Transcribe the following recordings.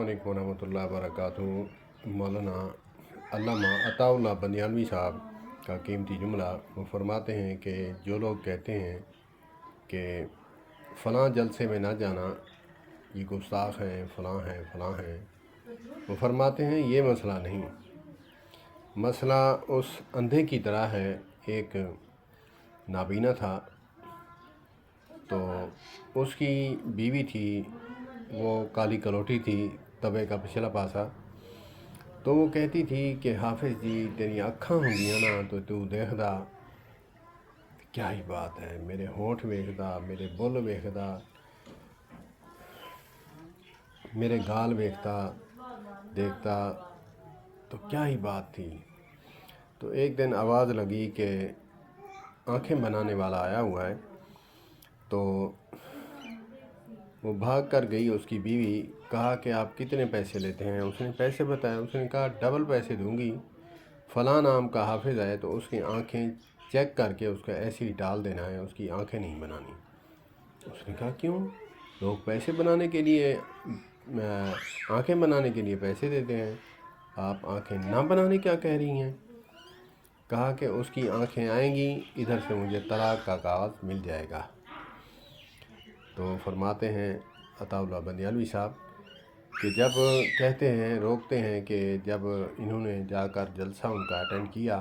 अलैकुम वरहमतुल्लाहि वबरकातुहू। मौलाना अल्लामा अताउल्लाह बंदियानवी साहब का कीमती जुमला। वो फरमाते हैं कि जो लोग कहते हैं कि फ़लाँ जलसे में ना जाना, ये गुस्ताख हैं, फ़लाँ हैं, वो फरमाते हैं ये मसला नहीं। मसला उस अंधे की तरह है। एक नाबीना था, तो उसकी बीवी थी, वो काली कलोटी थी, तवे का पिछला पासा। तो वो कहती थी कि हाफिज़ जी तेरी अखां होंदियां ना तो तू देखदा, क्या ही बात है, मेरे होठ वेखदा, मेरे बुल वेखदा, मेरे गाल वेखदा, देखता तो क्या ही बात थी। तो एक दिन आवाज़ लगी कि आंखें बनाने वाला आया हुआ है। तो वो भाग कर गई। उसकी बीवी कहा कि आप कितने पैसे लेते हैं? उसने पैसे बताए। उसने कहा डबल पैसे दूंगी, फ़लाँ नाम का हाफिज़ है तो उसकी आंखें चेक करके उसका एसिड डाल देना है, उसकी आंखें नहीं बनानी। उसने कहा क्यों? लोग पैसे बनाने के लिए, आंखें बनाने के लिए पैसे देते हैं, आप आंखें ना बनाने क्या कह रही हैं? कहा कि उसकी आंखें आएंगी, इधर से मुझे तलाक का कागज़ मिल जाएगा। तो फरमाते हैं अताउल्लाह बंदियानवी साहब कि जब कहते हैं, रोकते हैं कि जब इन्होंने जाकर जलसा उनका अटेंड किया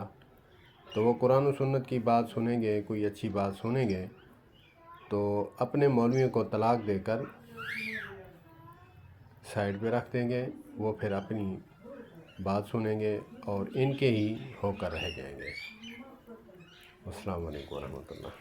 तो वो कुरान और सुन्नत की बात सुनेंगे, कोई अच्छी बात सुनेंगे, तो अपने मौलवियों को तलाक देकर साइड पे रख देंगे। वो फिर अपनी बात सुनेंगे और इनके ही होकर रह जाएंगे। अस्सलाम वालेकुम वरहमतुल्लाह।